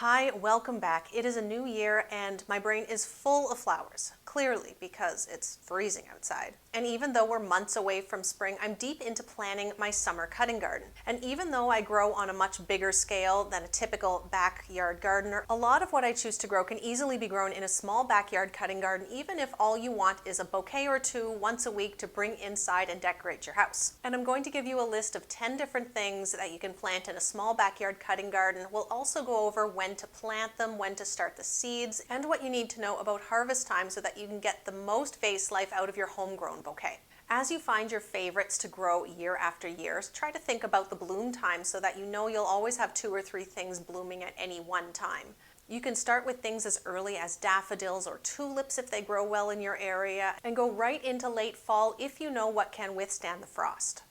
Hi, welcome back. It is a new year and my brain is full of flowers, clearly because it's freezing outside. And even though we're months away from spring, I'm deep into planning my summer cutting garden. And even though I grow on a much bigger scale than a typical backyard gardener, a lot of what I choose to grow can easily be grown in a small backyard cutting garden, even if all you want is a bouquet or two once a week to bring inside and decorate your house. And I'm going to give you a list of 10 different things that you can plant in a small backyard cutting garden. We'll also go over when to plant them, when to start the seeds, and what you need to know about harvest time so that you can get the most vase life out of your homegrown bouquet. As you find your favorites to grow year after year, try to think about the bloom time so that you know you'll always have 2 or 3 things blooming at any one time. You can start with things as early as daffodils or tulips if they grow well in your area, and go right into late fall if you know what can withstand the frost.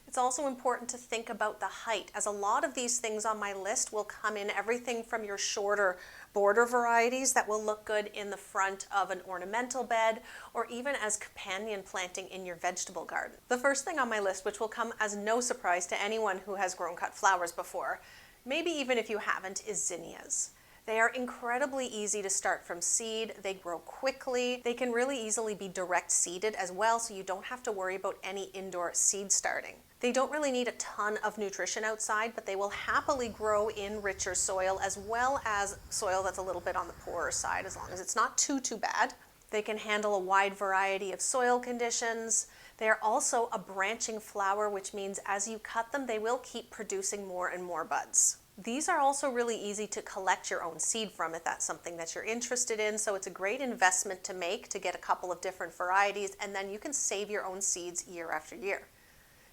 It's also important to think about the height, as a lot of these things on my list will come in everything from your shorter border varieties that will look good in the front of an ornamental bed, or even as companion planting in your vegetable garden. The first thing on my list, which will come as no surprise to anyone who has grown cut flowers before, maybe even if you haven't, is zinnias. They are incredibly easy to start from seed. They grow quickly. They can really easily be direct seeded as well, so you don't have to worry about any indoor seed starting. They don't really need a ton of nutrition outside, but they will happily grow in richer soil as well as soil that's a little bit on the poorer side, as long as it's not too bad. They can handle a wide variety of soil conditions. They are also a branching flower, which means as you cut them, they will keep producing more and more buds. These are also really easy to collect your own seed from if that's something that you're interested in, so it's a great investment to make to get a couple of different varieties, and then you can save your own seeds year after year.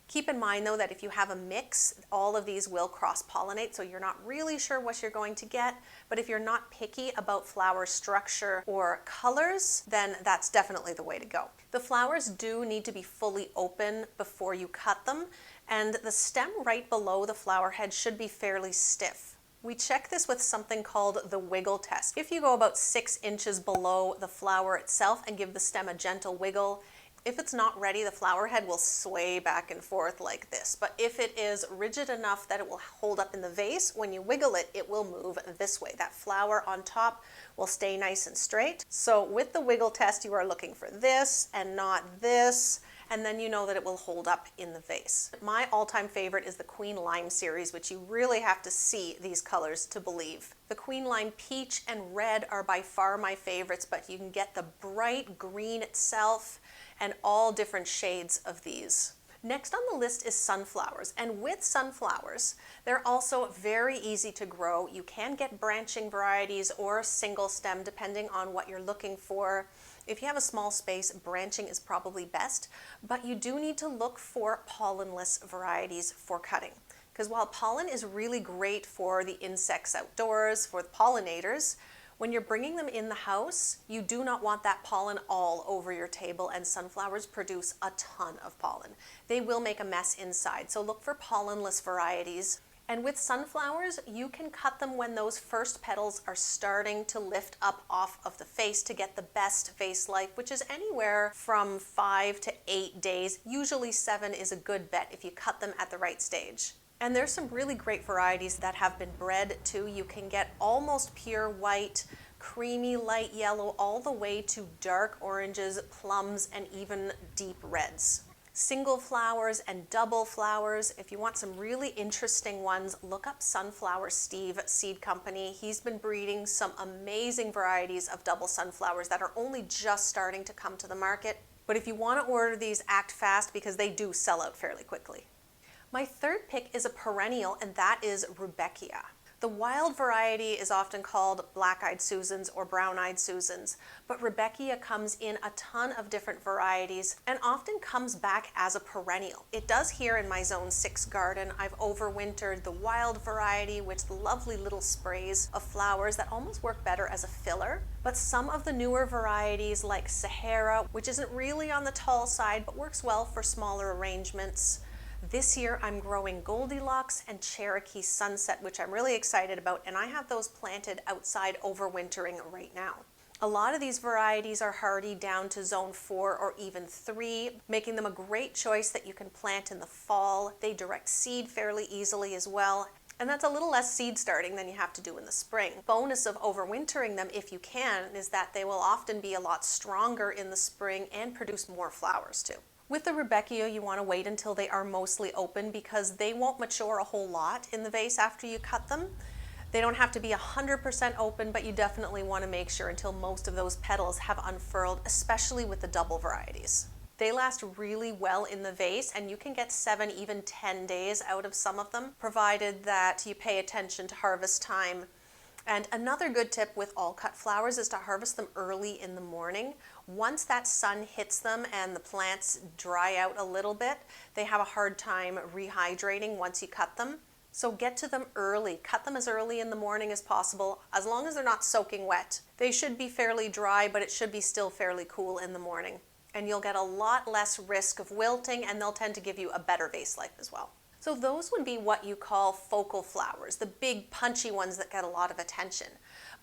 Keep in mind though that if you have a mix, all of these will cross-pollinate, so you're not really sure what you're going to get, but if you're not picky about flower structure or colors, then that's definitely the way to go. The flowers do need to be fully open before you cut them, and the stem right below the flower head should be fairly stiff. We check this with something called the wiggle test. If you go about 6 inches below the flower itself and give the stem a gentle wiggle, if it's not ready, the flower head will sway back and forth like this. But if it is rigid enough that it will hold up in the vase, when you wiggle it, it will move this way. That flower on top will stay nice and straight. So with the wiggle test, you are looking for this and not this, and then you know that it will hold up in the vase. My all-time favorite is the Queen Lime series, which you really have to see these colors to believe. The Queen Lime Peach and Red are by far my favorites, but you can get the bright green itself and all different shades of these. Next on the list is sunflowers, and with sunflowers, they're also very easy to grow. You can get branching varieties or single stem depending on what you're looking for. If you have a small space, branching is probably best, but you do need to look for pollenless varieties for cutting. Because while pollen is really great for the insects outdoors, for the pollinators, when you're bringing them in the house, you do not want that pollen all over your table, and sunflowers produce a ton of pollen. They will make a mess inside, so look for pollenless varieties. And with sunflowers, you can cut them when those first petals are starting to lift up off of the face to get the best vase life, which is anywhere from 5 to 8 days. Usually 7 is a good bet if you cut them at the right stage. And there's some really great varieties that have been bred too. You can get almost pure white, creamy light yellow, all the way to dark oranges, plums, and even deep reds. Single flowers and double flowers. If you want some really interesting ones, look up Sunflower Steve Seed Company. He's been breeding some amazing varieties of double sunflowers that are only just starting to come to the market. But if you want to order these, act fast because they do sell out fairly quickly. My third pick is a perennial, and that is Rebeca. The wild variety is often called black-eyed Susans or brown-eyed Susans, but Rebeca comes in a ton of different varieties and often comes back as a perennial. It does here in my Zone 6 garden. I've overwintered the wild variety with lovely little sprays of flowers that almost work better as a filler, but some of the newer varieties like Sahara, which isn't really on the tall side but works well for smaller arrangements. This year I'm growing Goldilocks and Cherokee Sunset, which I'm really excited about, and I have those planted outside overwintering right now. A lot of these varieties are hardy down to Zone 4 or even 3, making them a great choice that you can plant in the fall. They direct seed fairly easily as well. And that's a little less seed starting than you have to do in the spring. Bonus of overwintering them, if you can, is that they will often be a lot stronger in the spring and produce more flowers too. With the Rebeca, you want to wait until they are mostly open because they won't mature a whole lot in the vase after you cut them. They don't have to be 100% open, but you definitely want to make sure until most of those petals have unfurled, especially with the double varieties. They last really well in the vase, and you can get 7, even 10 days out of some of them, provided that you pay attention to harvest time. And another good tip with all cut flowers is to harvest them early in the morning. Once that sun hits them and the plants dry out a little bit, they have a hard time rehydrating once you cut them. So get to them early. Cut them as early in the morning as possible, as long as they're not soaking wet. They should be fairly dry, but it should be still fairly cool in the morning. And you'll get a lot less risk of wilting, and they'll tend to give you a better vase life as well. So those would be what you call focal flowers, the big punchy ones that get a lot of attention.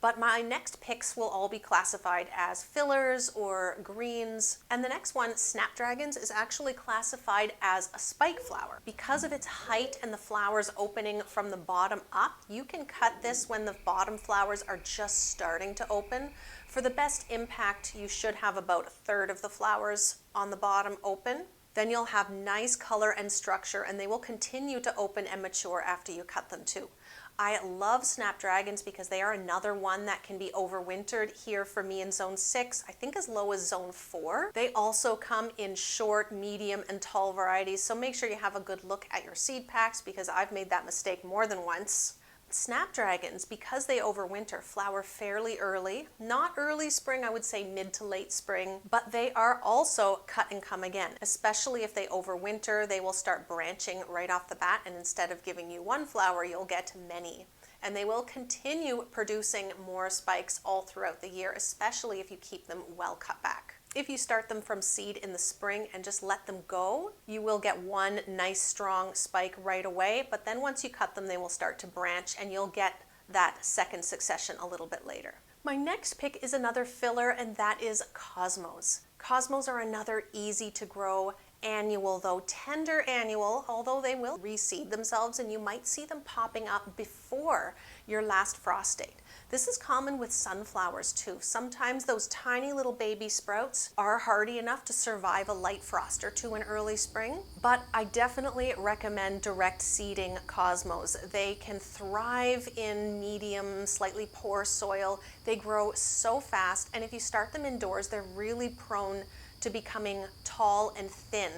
But my next picks will all be classified as fillers or greens. And the next one, Snapdragons, is actually classified as a spike flower. Because of its height and the flowers opening from the bottom up, you can cut this when the bottom flowers are just starting to open. For the best impact, you should have about 1/3 of the flowers on the bottom open. Then you'll have nice color and structure, and they will continue to open and mature after you cut them too. I love Snapdragons because they are another one that can be overwintered here for me in zone 6, I think as low as zone 4. They also come in short, medium, and tall varieties, so make sure you have a good look at your seed packs because I've made that mistake more than once. Snapdragons, because they overwinter, flower fairly early. Not early spring, I would say mid to late spring, but they are also cut and come again. Especially if they overwinter, they will start branching right off the bat, and instead of giving you one flower, you'll get many. And they will continue producing more spikes all throughout the year, especially if you keep them well cut back. If you start them from seed in the spring and just let them go, you will get one nice strong spike right away, but then once you cut them, they will start to branch and you'll get that second succession a little bit later. My next pick is another filler, and that is Cosmos. Cosmos are another easy to grow annual, though tender annual, although they will reseed themselves and you might see them popping up before your last frost date. This is common with sunflowers too. Sometimes those tiny little baby sprouts are hardy enough to survive a light frost or two in early spring, but I definitely recommend direct seeding Cosmos. They can thrive in medium, slightly poor soil. They grow so fast, and if you start them indoors, they're really prone to becoming tall and thin,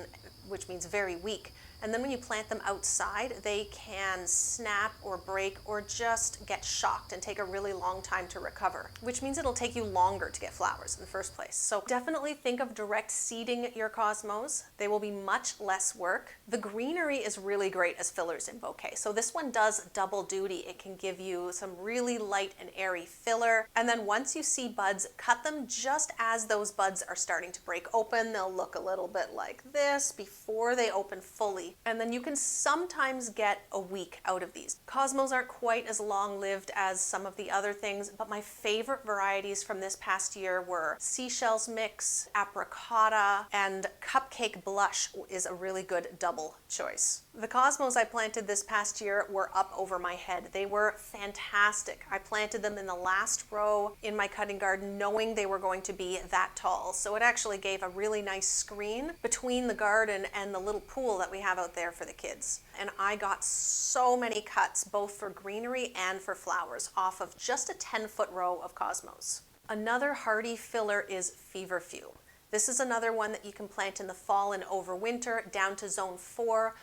which means very weak. And then when you plant them outside, they can snap or break or just get shocked and take a really long time to recover, which means it'll take you longer to get flowers in the first place. So definitely think of direct seeding your Cosmos. They will be much less work. The greenery is really great as fillers in bouquet. So this one does double duty. It can give you some really light and airy filler. And then once you see buds, cut them just as those buds are starting to break open. They'll look a little bit like this before they open fully. And then you can sometimes get a week out of these. Cosmos aren't quite as long-lived as some of the other things, but my favorite varieties from this past year were Seashells Mix, Apricota, and Cupcake Blush is a really good double choice. The Cosmos I planted this past year were up over my head. They were fantastic. I planted them in the last row in my cutting garden knowing they were going to be that tall. So it actually gave a really nice screen between the garden and the little pool that we have out there for the kids. And I got so many cuts, both for greenery and for flowers, off of just a 10-foot row of Cosmos. Another hardy filler is Feverfew. This is another one that you can plant in the fall and overwinter down to zone 4.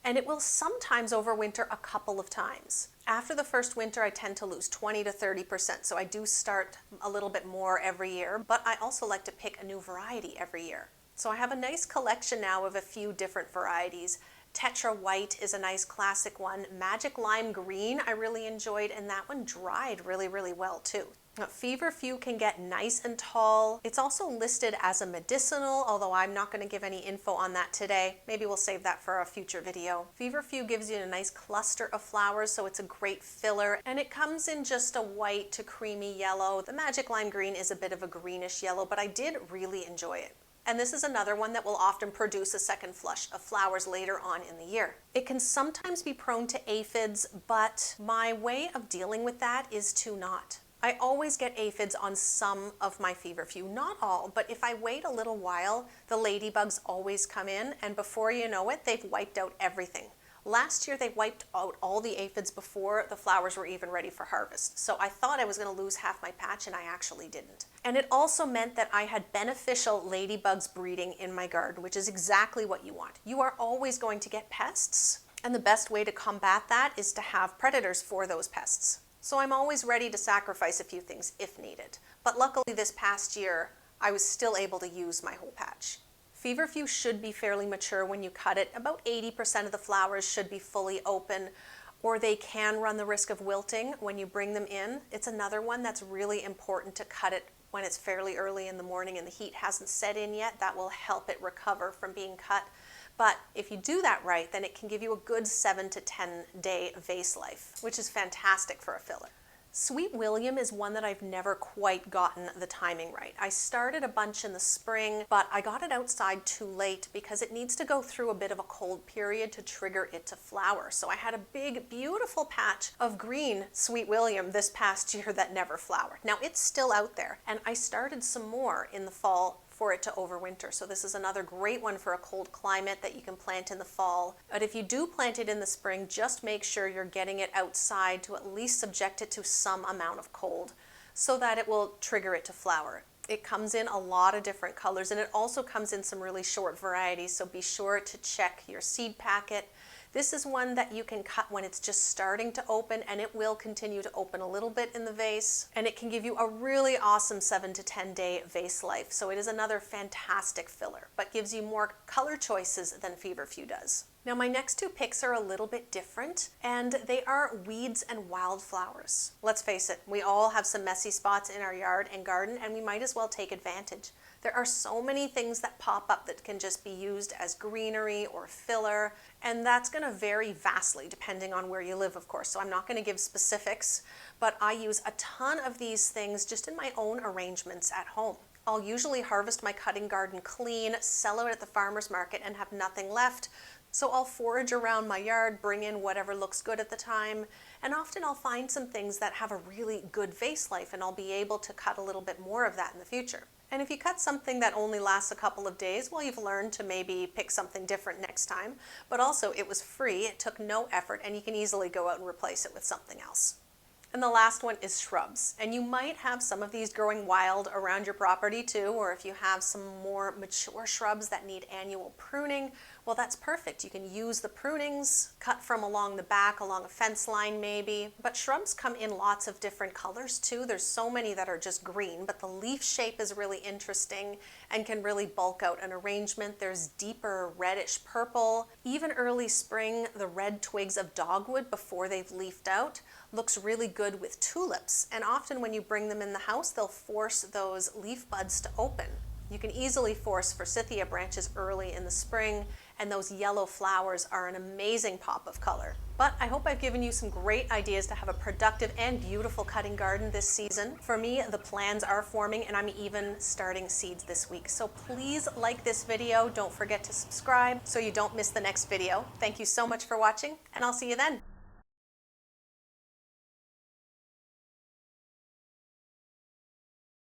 And it will sometimes overwinter a couple of times. After the first winter, I tend to lose 20 to 30%, so I do start a little bit more every year, but I also like to pick a new variety every year. So I have a nice collection now of a few different varieties. Tetra White is a nice classic one. Magic Lime Green I really enjoyed, and that one dried really, really well too. Now, Feverfew can get nice and tall. It's also listed as a medicinal, although I'm not going to give any info on that today. Maybe we'll save that for a future video. Feverfew gives you a nice cluster of flowers, so it's a great filler, and it comes in just a white to creamy yellow. The Magic Lime Green is a bit of a greenish yellow, but I did really enjoy it. And this is another one that will often produce a second flush of flowers later on in the year. It can sometimes be prone to aphids, but my way of dealing with that is to not. I always get aphids on some of my feverfew, not all, but if I wait a little while, the ladybugs always come in, and before you know it, they've wiped out everything. Last year, they wiped out all the aphids before the flowers were even ready for harvest. So I thought I was going to lose half my patch, and I actually didn't. And it also meant that I had beneficial ladybugs breeding in my garden, which is exactly what you want. You are always going to get pests, and the best way to combat that is to have predators for those pests. So I'm always ready to sacrifice a few things if needed. But luckily this past year, I was still able to use my whole patch. Feverfew should be fairly mature when you cut it. About 80% of the flowers should be fully open, or they can run the risk of wilting when you bring them in. It's another one that's really important to cut it when it's fairly early in the morning and the heat hasn't set in yet. That will help it recover from being cut. But if you do that right, then it can give you a good 7 to 10 day vase life, which is fantastic for a filler. Sweet William is one that I've never quite gotten the timing right. I started a bunch in the spring, but I got it outside too late because it needs to go through a bit of a cold period to trigger it to flower. So I had a big, beautiful patch of green Sweet William this past year that never flowered. Now it's still out there, and I started some more in the fall for it to overwinter. So this is another great one for a cold climate that you can plant in the fall. But if you do plant it in the spring, just make sure you're getting it outside to at least subject it to some amount of cold so that it will trigger it to flower. It comes in a lot of different colors, and it also comes in some really short varieties, so be sure to check your seed packet. This is one that you can cut when it's just starting to open, and it will continue to open a little bit in the vase, and it can give you a really awesome 7 to 10 day vase life. So it is another fantastic filler, but gives you more color choices than Feverfew does. Now my next two picks are a little bit different, and they are weeds and wildflowers. Let's face it, we all have some messy spots in our yard and garden, and we might as well take advantage. There are so many things that pop up that can just be used as greenery or filler, and that's going to vary vastly depending on where you live, of course. So I'm not going to give specifics, but I use a ton of these things just in my own arrangements at home. I'll usually harvest my cutting garden clean, sell it at the farmer's market, and have nothing left. So I'll forage around my yard, bring in whatever looks good at the time, and often I'll find some things that have a really good vase life, and I'll be able to cut a little bit more of that in the future. And if you cut something that only lasts a couple of days, well, you've learned to maybe pick something different next time. But also, it was free, it took no effort, and you can easily go out and replace it with something else. And the last one is shrubs. And you might have some of these growing wild around your property too, or if you have some more mature shrubs that need annual pruning, well, that's perfect. You can use the prunings, cut from along the back, along a fence line maybe. But shrubs come in lots of different colors too. There's so many that are just green, but the leaf shape is really interesting and can really bulk out an arrangement. There's deeper reddish purple. Even early spring, the red twigs of dogwood before they've leafed out looks really good with tulips. And often when you bring them in the house, they'll force those leaf buds to open. You can easily force forsythia branches early in the spring, and those yellow flowers are an amazing pop of color. But I hope I've given you some great ideas to have a productive and beautiful cutting garden this season. For me, the plans are forming, and I'm even starting seeds this week. So please like this video. Don't forget to subscribe so you don't miss the next video. Thank you so much for watching, and I'll see you then.